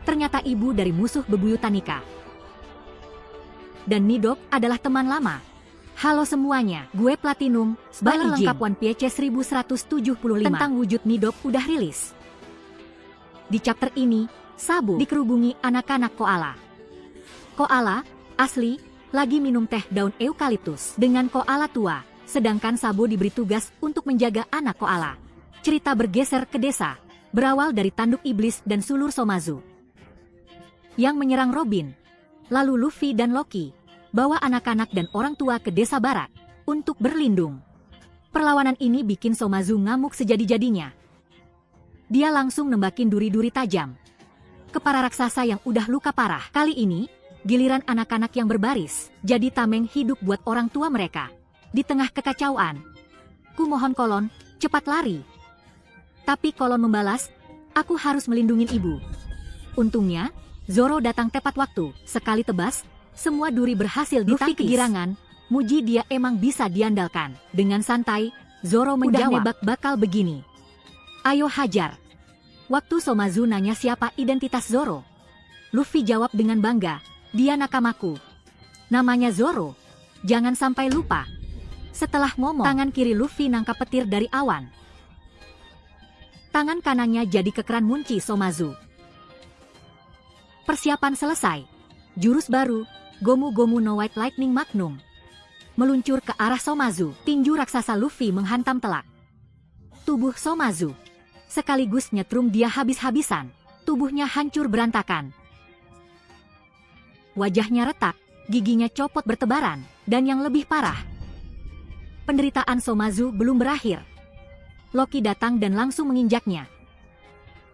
Ternyata ibu dari musuh bebuyutan Nika. Dan Nidok adalah teman lama. Halo semuanya, gue Platinum, spoiler lengkap One Piece 1175 tentang wujud Nidok udah rilis. Di chapter ini, Sabo dikerubungi anak-anak koala. Koala, asli, lagi minum teh daun eukaliptus dengan koala tua, sedangkan Sabo diberi tugas untuk menjaga anak koala. Cerita bergeser ke desa, berawal dari tanduk iblis dan sulur Somazu yang menyerang Robin. Lalu Luffy dan Loki bawa anak-anak dan orang tua ke desa barat untuk berlindung. Perlawanan ini bikin Somazu ngamuk sejadi-jadinya. Dia langsung nembakin duri-duri tajam ke para raksasa yang udah luka parah. Kali ini, giliran anak-anak yang berbaris jadi tameng hidup buat orang tua mereka. Di tengah kekacauan, ku mohon Kolon, cepat lari. Tapi Kolon membalas, aku harus melindungi ibu. Untungnya, Zoro datang tepat waktu. Sekali tebas, semua duri berhasil ditangkis. Luffy kegirangan, muji dia emang bisa diandalkan. Dengan santai, Zoro menjawab, udah nebak bakal begini. Ayo hajar. Waktu Somazu nanya siapa identitas Zoro, Luffy jawab dengan bangga, dia nakamaku. Namanya Zoro. Jangan sampai lupa. Setelah ngomong, tangan kiri Luffy nangkap petir dari awan. Tangan kanannya jadi kekeran munci Somazu. Persiapan selesai. Jurus baru, Gomu Gomu no White Lightning Magnum, meluncur ke arah Somazu. Tinju raksasa Luffy menghantam telak tubuh Somazu. Sekaligus nyetrum dia habis-habisan. Tubuhnya hancur berantakan. Wajahnya retak, giginya copot bertebaran, dan yang lebih parah, penderitaan Somazu belum berakhir. Loki datang dan langsung menginjaknya.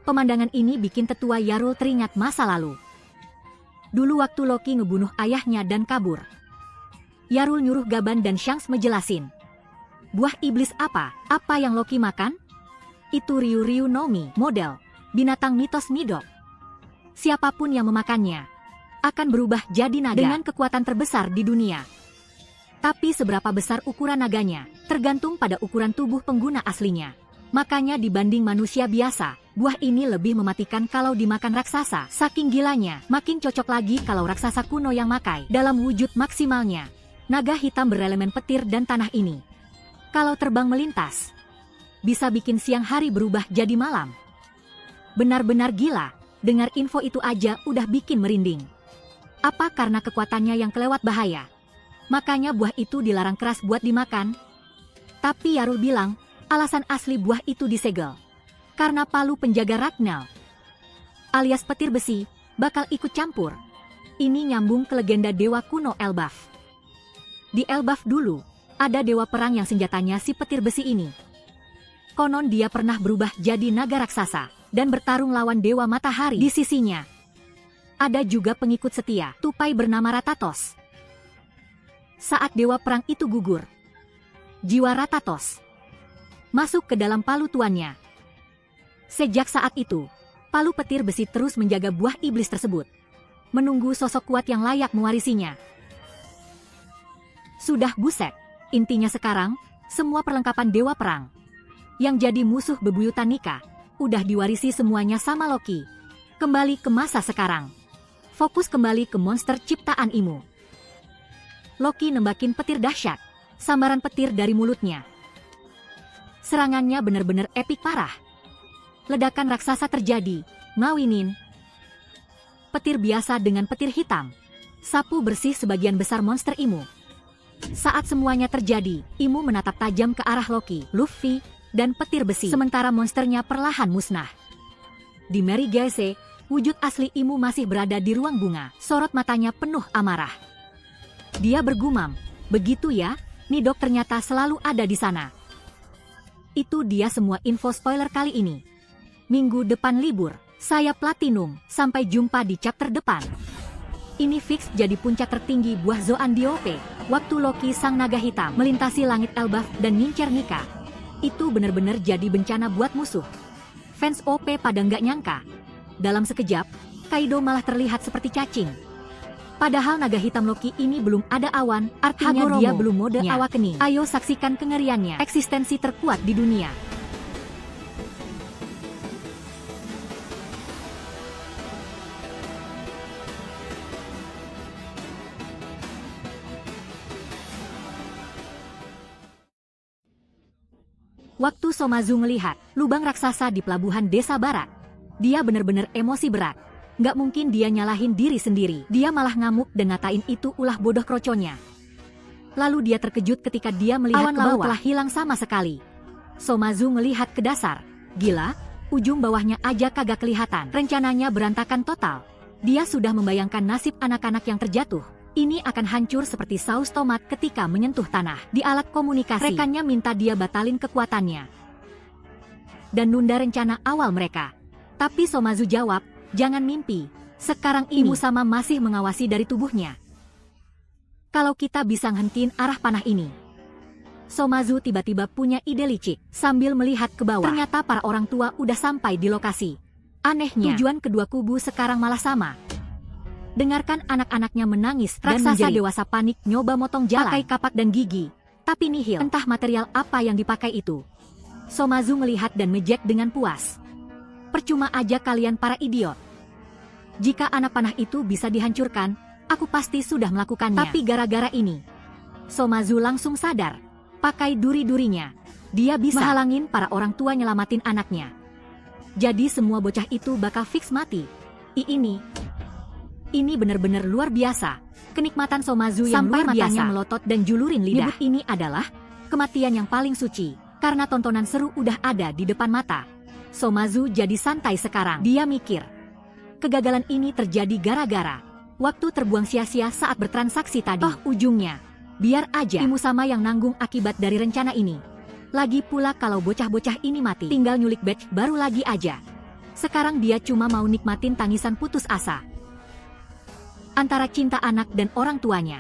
Pemandangan ini bikin tetua Yarul teringat masa lalu. Dulu waktu Loki ngebunuh ayahnya dan kabur, Yarul nyuruh Gaban dan Shanks ngejelasin. Buah iblis apa yang Loki makan? Itu Ryu no Mi, model binatang mitos Nidok. Siapapun yang memakannya akan berubah jadi naga dengan kekuatan terbesar di dunia. Tapi seberapa besar ukuran naganya, tergantung pada ukuran tubuh pengguna aslinya. Makanya dibanding manusia biasa, buah ini lebih mematikan kalau dimakan raksasa. Saking gilanya, makin cocok lagi kalau raksasa kuno yang makai. Dalam wujud maksimalnya, naga hitam berelemen petir dan tanah ini, kalau terbang melintas, bisa bikin siang hari berubah jadi malam. Benar-benar gila, dengar info itu aja udah bikin merinding. Apa karena kekuatannya yang kelewat bahaya, makanya buah itu dilarang keras buat dimakan? Tapi Yarul bilang, alasan asli buah itu disegel karena palu penjaga Ragnar, alias petir besi, bakal ikut campur. Ini nyambung ke legenda dewa kuno Elbaf. Di Elbaf dulu, ada dewa perang yang senjatanya si petir besi ini. Konon dia pernah berubah jadi naga raksasa dan bertarung lawan dewa matahari di sisinya. Ada juga pengikut setia, tupai bernama Ratatos. Saat dewa perang itu gugur, jiwa Ratatos masuk ke dalam palu tuannya. Sejak saat itu, palu petir besi terus menjaga buah iblis tersebut, menunggu sosok kuat yang layak mewarisinya. Sudah buset, intinya sekarang, semua perlengkapan dewa perang yang jadi musuh bebuyutan Nika udah diwarisi semuanya sama Loki. Kembali ke masa sekarang, fokus kembali ke monster ciptaan Imu. Loki nembakin petir dahsyat, sambaran petir dari mulutnya. Serangannya benar-benar epik parah. Ledakan raksasa terjadi, ngawinin petir biasa dengan petir hitam, sapu bersih sebagian besar monster Imu. Saat semuanya terjadi, Imu menatap tajam ke arah Loki, Luffy, dan petir besi, sementara monsternya perlahan musnah. Di Mary Gaze, wujud asli Imu masih berada di ruang bunga, sorot matanya penuh amarah. Dia bergumam, begitu ya, Nidok ternyata selalu ada di sana. Itu dia semua info spoiler kali ini. Minggu depan libur, saya Platinum, sampai jumpa di chapter depan. Ini fix jadi puncak tertinggi buah Zoan Diope, waktu Loki sang naga hitam melintasi langit Elbaf dan ngincer Nika. Itu bener-bener jadi bencana buat musuh. Fans OP pada nggak nyangka, dalam sekejap, Kaido malah terlihat seperti cacing. Padahal naga hitam Loki ini belum ada awan, artinya Hagoromo, dia belum mode Awakening. Ayo saksikan kengeriannya, eksistensi terkuat di dunia. Waktu Somazu melihat lubang raksasa di pelabuhan desa barat, dia benar-benar emosi berat. Nggak mungkin dia nyalahin diri sendiri. Dia malah ngamuk dan ngatain itu ulah bodoh kroconya. Lalu dia terkejut ketika dia melihat awan laut telah hilang sama sekali. Somazu melihat ke dasar. Gila, ujung bawahnya aja kagak kelihatan. Rencananya berantakan total. Dia sudah membayangkan nasib anak-anak yang terjatuh. Ini akan hancur seperti saus tomat ketika menyentuh tanah. Di alat komunikasi, rekannya minta dia batalin kekuatannya dan nunda rencana awal mereka. Tapi Somazu jawab, jangan mimpi. Sekarang ini Imusama masih mengawasi dari tubuhnya. Kalau kita bisa ngentiin arah panah ini. Somazu tiba-tiba punya ide licik. Sambil melihat ke bawah, ternyata para orang tua udah sampai di lokasi. Anehnya, tujuan kedua kubu sekarang malah sama. Dengarkan anak-anaknya menangis dan raksasa dewasa panik nyoba motong jalan pakai kapak dan gigi. Tapi nihil, entah material apa yang dipakai itu. Somazu melihat dan mejek dengan puas. Percuma aja kalian para idiot. Jika anak panah itu bisa dihancurkan, aku pasti sudah melakukannya. Tapi gara-gara ini, Somazu langsung sadar. Pakai duri-durinya, dia bisa menghalangin para orang tua nyelamatin anaknya. Jadi semua bocah itu bakal fix mati. Ini benar-benar luar biasa. Kenikmatan Somazu yang sampai luar biasa matanya melotot dan julurin lidah. Nyebut ini adalah kematian yang paling suci. Karena tontonan seru udah ada di depan mata. Somazu jadi santai sekarang. Dia mikir, kegagalan ini terjadi gara-gara waktu terbuang sia-sia saat bertransaksi tadi. Toh ujungnya, biar aja Imusama yang nanggung akibat dari rencana ini. Lagi pula kalau bocah-bocah ini mati, tinggal nyulik badge baru lagi aja. Sekarang dia cuma mau nikmatin tangisan putus asa antara cinta anak dan orang tuanya.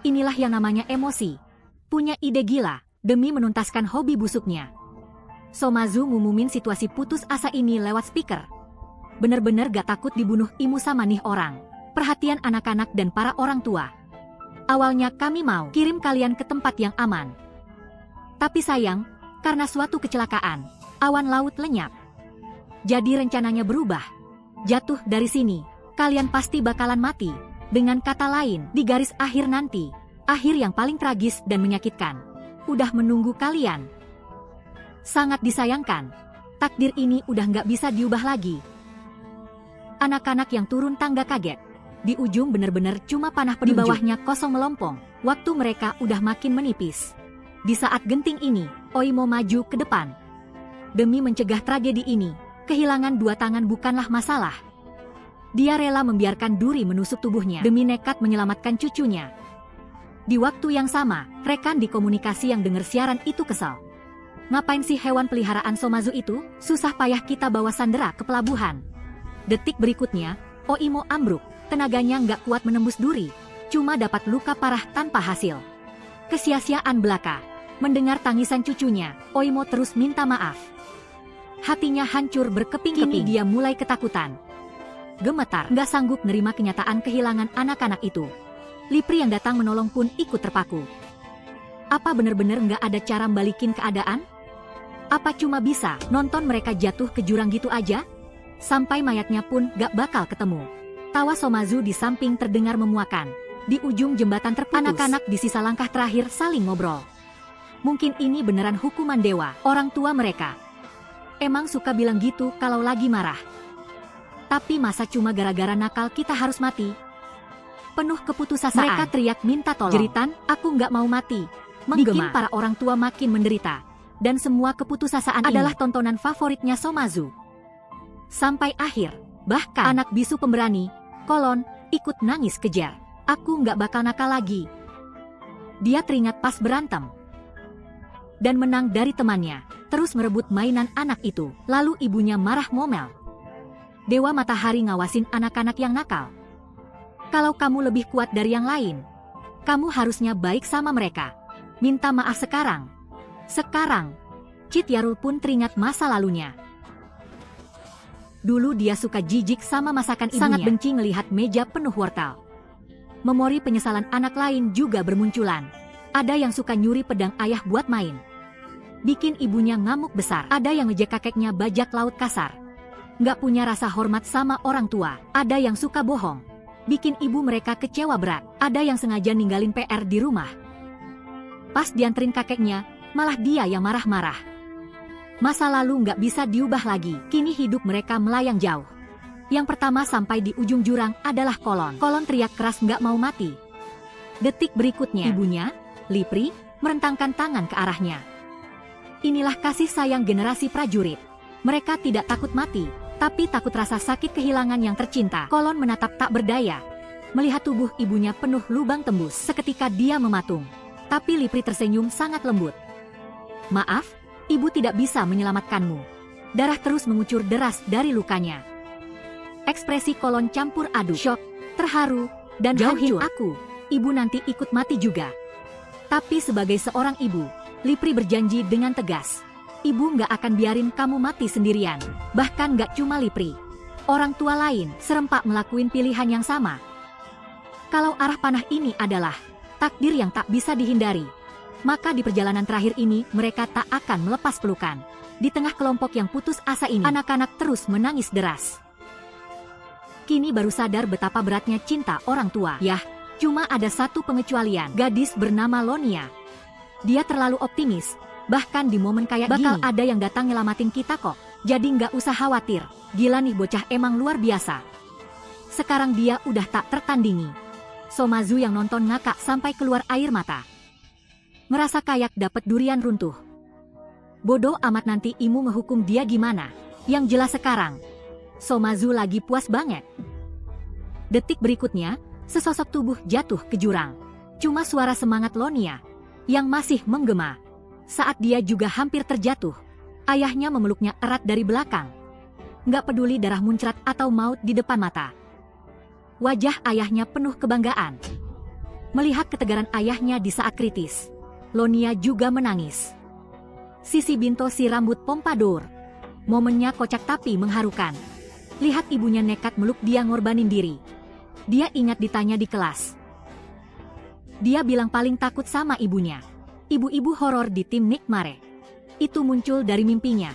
Inilah yang namanya emosi. Punya ide gila demi menuntaskan hobi busuknya. Somazu ngumumin situasi putus asa ini lewat speaker. Bener-bener gak takut dibunuh Imusama nih orang. Perhatian anak-anak dan para orang tua. Awalnya kami mau kirim kalian ke tempat yang aman. Tapi sayang, karena suatu kecelakaan, awan laut lenyap. Jadi rencananya berubah. Jatuh dari sini, kalian pasti bakalan mati. Dengan kata lain, di garis akhir nanti, akhir yang paling tragis dan menyakitkan udah menunggu kalian. Sangat disayangkan, takdir ini udah nggak bisa diubah lagi. Anak-anak yang turun tangga kaget. Di ujung bener-bener cuma panah penunjuk. Di bawahnya kosong melompong. Waktu mereka udah makin menipis. Di saat genting ini, Oimo maju ke depan. Demi mencegah tragedi ini, kehilangan dua tangan bukanlah masalah. Dia rela membiarkan duri menusuk tubuhnya demi nekat menyelamatkan cucunya. Di waktu yang sama, rekan di komunikasi yang dengar siaran itu kesal. Ngapain sih hewan peliharaan Somazu itu? Susah payah kita bawa Sandera ke pelabuhan. Detik berikutnya, Oimo ambruk. Tenaganya nggak kuat menembus duri. Cuma dapat luka parah tanpa hasil. Kesia-siaan belaka. Mendengar tangisan cucunya, Oimo terus minta maaf. Hatinya hancur berkeping-keping. Kini dia mulai ketakutan. Gemetar, nggak sanggup nerima kenyataan kehilangan anak-anak itu. Lipri yang datang menolong pun ikut terpaku. Apa bener-bener nggak ada cara balikin keadaan? Apa cuma bisa nonton mereka jatuh ke jurang gitu aja? Sampai mayatnya pun gak bakal ketemu. Tawa Somazu di samping terdengar memuakan. Di ujung jembatan terputus, anak-anak di sisa langkah terakhir saling ngobrol. Mungkin ini beneran hukuman dewa, orang tua mereka. Emang suka bilang gitu kalau lagi marah. Tapi masa cuma gara-gara nakal kita harus mati? Penuh keputusasaan, mereka teriak minta tolong. Jeritan, aku nggak mau mati. Menggema. Bikin para orang tua makin menderita. Dan semua keputusasaan adalah tontonan favoritnya Somazu. Sampai akhir, bahkan anak bisu pemberani, ikut nangis kejar. Aku nggak bakal nakal lagi. Dia teringat pas berantem. Dan menang dari temannya, terus merebut mainan anak itu. Lalu ibunya marah ngomel. Dewa Matahari ngawasin anak-anak yang nakal. Kalau kamu lebih kuat dari yang lain, kamu harusnya baik sama mereka. Minta maaf sekarang. Sekarang, Cit Yarul pun teringat masa lalunya. Dulu dia suka jijik sama masakan ibunya. Sangat benci ngelihat meja penuh wortel. Memori penyesalan anak lain juga bermunculan. Ada yang suka nyuri pedang ayah buat main. Bikin ibunya ngamuk besar. Ada yang ngejek kakeknya bajak laut kasar. Nggak punya rasa hormat sama orang tua. Ada yang suka bohong. Bikin ibu mereka kecewa berat. Ada yang sengaja ninggalin PR di rumah. Pas dianterin kakeknya, malah dia yang marah-marah. Masa lalu nggak bisa diubah lagi, kini hidup mereka melayang jauh. Yang pertama sampai di ujung jurang adalah Kolon. Kolon teriak keras nggak mau mati. Detik berikutnya, ibunya, Lipri, merentangkan tangan ke arahnya. Inilah kasih sayang generasi prajurit. Mereka tidak takut mati, tapi takut rasa sakit kehilangan yang tercinta. Kolon menatap tak berdaya. Melihat tubuh ibunya penuh lubang tembus, seketika dia mematung. Tapi Lipri tersenyum sangat lembut. Maaf, ibu tidak bisa menyelamatkanmu. Darah terus mengucur deras dari lukanya. Ekspresi Kolon campur aduk, syok, terharu, dan hancur. Aku, ibu nanti ikut mati juga. Tapi sebagai seorang ibu, Lipri berjanji dengan tegas. Ibu nggak akan biarin kamu mati sendirian. Bahkan nggak cuma Lipri. Orang tua lain serempak melakukan pilihan yang sama. Kalau arah panah ini adalah takdir yang tak bisa dihindari, maka di perjalanan terakhir ini mereka tak akan melepas pelukan. Di tengah kelompok yang putus asa ini, anak-anak terus menangis deras. Kini baru sadar betapa beratnya cinta orang tua. Yah, cuma ada satu pengecualian, gadis bernama Lonia. Dia terlalu optimis, bahkan di momen kayak bakal gini, ada yang datang nyelamatin kita kok. Jadi nggak usah khawatir, gila nih bocah emang luar biasa. Sekarang dia udah tak tertandingi. Somazu yang nonton ngakak sampai keluar air mata. Ngerasa kayak dapet durian runtuh. Bodoh amat nanti imu ngehukum dia gimana. Yang jelas sekarang, Somazu lagi puas banget. Detik berikutnya, sesosok tubuh jatuh ke jurang. Cuma suara semangat Lonia yang masih menggema. Saat dia juga hampir terjatuh, ayahnya memeluknya erat dari belakang. Nggak peduli darah muncrat atau maut di depan mata. Wajah ayahnya penuh kebanggaan. Melihat ketegaran ayahnya di saat kritis, Lonia juga menangis. Sisi Binto si rambut pompadour. Momennya kocak tapi mengharukan. Lihat ibunya nekat meluk dia ngorbanin diri. Dia ingat ditanya di kelas. Dia bilang paling takut sama ibunya. Ibu-ibu horor di tim Nick Mare. Itu muncul dari mimpinya.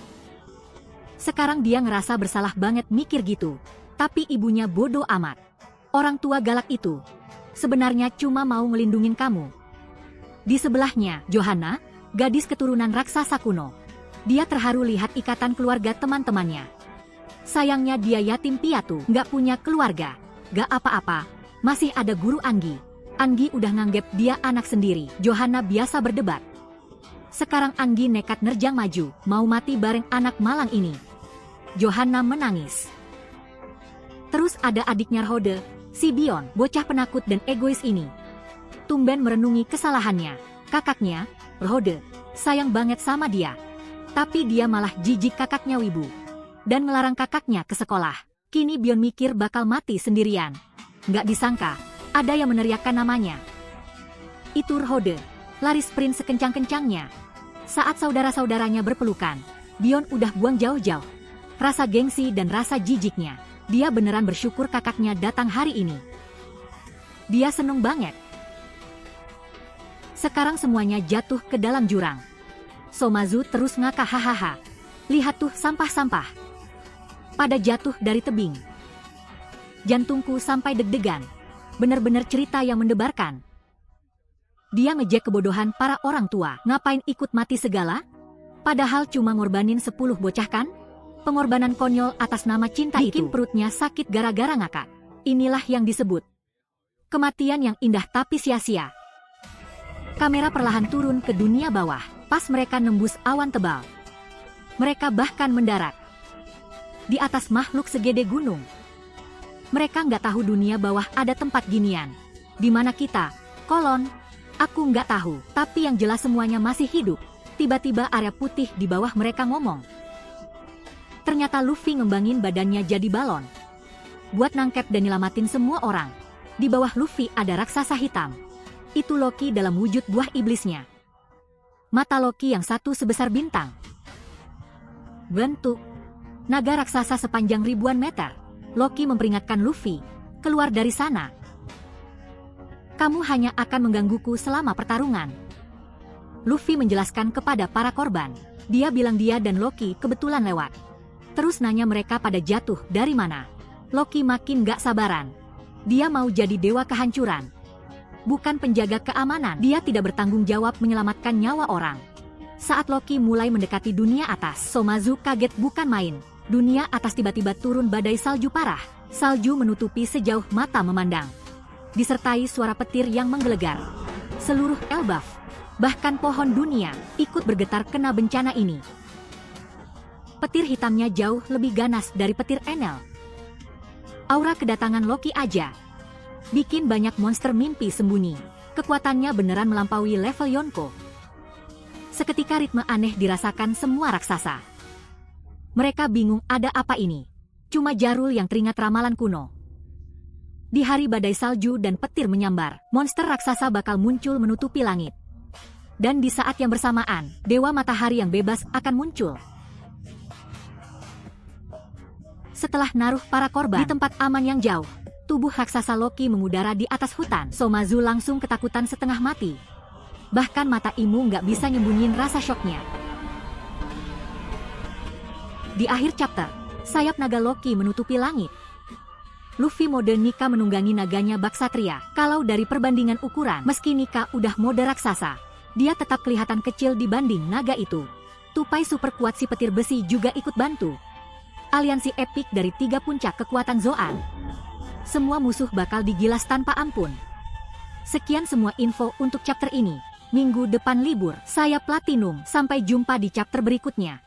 Sekarang dia ngerasa bersalah banget mikir gitu. Tapi ibunya bodoh amat. Orang tua galak itu sebenarnya cuma mau ngelindungin kamu. Di sebelahnya, Johanna, gadis keturunan raksasa kuno. Dia terharu lihat ikatan keluarga teman-temannya. Sayangnya dia yatim piatu, nggak punya keluarga. Gak apa-apa, masih ada guru Anggi. Anggi udah nganggep dia anak sendiri. Johanna biasa berdebat. Sekarang Anggi nekat nerjang maju, mau mati bareng anak malang ini. Johanna menangis. Terus ada adiknya Rhode, si Bion, bocah penakut dan egois ini. Tumben merenungi kesalahannya. Kakaknya, Rhode, sayang banget sama dia. Tapi dia malah jijik kakaknya wibu. Dan melarang kakaknya ke sekolah. Kini Bion mikir bakal mati sendirian. Nggak disangka, ada yang meneriakkan namanya. Itu Rhode, lari sprint sekencang-kencangnya. Saat saudara-saudaranya berpelukan, Bion udah buang jauh-jauh. Rasa gengsi dan rasa jijiknya. Dia beneran bersyukur kakaknya datang hari ini. Dia seneng banget. Sekarang semuanya jatuh ke dalam jurang. Somazu terus ngakak hahaha. Lihat tuh sampah-sampah. Pada jatuh dari tebing. Jantungku sampai deg-degan. Bener-bener cerita yang mendebarkan. Dia ngejek kebodohan para orang tua. Ngapain ikut mati segala? Padahal cuma ngorbanin 10 bocah kan? Pengorbanan konyol atas nama cinta bikin itu perutnya sakit gara-gara ngakak. Inilah yang disebut kematian yang indah tapi sia-sia. Kamera perlahan turun ke dunia bawah. Pas mereka nembus awan tebal. Mereka bahkan mendarat di atas makhluk segede gunung. Mereka nggak tahu dunia bawah ada tempat ginian. Di mana kita, Kolon? Aku nggak tahu. Tapi yang jelas semuanya masih hidup. Tiba-tiba area putih di bawah mereka ngomong. Ternyata Luffy ngembangin badannya jadi balon. Buat nangkep dan nyelamatin semua orang. Di bawah Luffy ada raksasa hitam. Itu Loki dalam wujud buah iblisnya. Mata Loki yang satu sebesar bintang. Bentuk naga raksasa sepanjang ribuan meter. Loki memperingatkan Luffy, keluar dari sana. Kamu hanya akan menggangguku selama pertarungan. Luffy menjelaskan kepada para korban. Dia bilang dia dan Loki kebetulan lewat. Terus nanya mereka pada jatuh dari mana. Loki makin gak sabaran. Dia mau jadi dewa kehancuran. Bukan penjaga keamanan. Dia tidak bertanggung jawab menyelamatkan nyawa orang. Saat Loki mulai mendekati dunia atas, Somazu kaget bukan main. Dunia atas tiba-tiba turun badai salju parah. Salju menutupi sejauh mata memandang. Disertai suara petir yang menggelegar. Seluruh Elbaf, bahkan pohon dunia, ikut bergetar kena bencana ini. Petir hitamnya jauh lebih ganas dari petir Enel. Aura kedatangan Loki aja bikin banyak monster mimpi sembunyi. Kekuatannya beneran melampaui level Yonko. Seketika ritme aneh dirasakan semua raksasa. Mereka bingung ada apa ini. Cuma Jarul yang teringat ramalan kuno. Di hari badai salju dan petir menyambar, monster raksasa bakal muncul menutupi langit. Dan di saat yang bersamaan, Dewa Matahari yang bebas akan muncul. Setelah naruh para korban di tempat aman yang jauh, tubuh raksasa Loki mengudara di atas hutan. Somazu langsung ketakutan setengah mati. Bahkan mata Imu nggak bisa nyembunyiin rasa syoknya. Di akhir chapter, sayap naga Loki menutupi langit. Luffy mode Nika menunggangi naganya Baksatria. Kalau dari perbandingan ukuran, meski Nika udah mode raksasa, dia tetap kelihatan kecil dibanding naga itu. Tupai super kuat si petir besi juga ikut bantu. Aliansi epik dari 3 puncak kekuatan Zoan. Semua musuh bakal digilas tanpa ampun. Sekian semua info untuk chapter ini. Minggu depan libur, saya Platinum. Sampai jumpa di chapter berikutnya.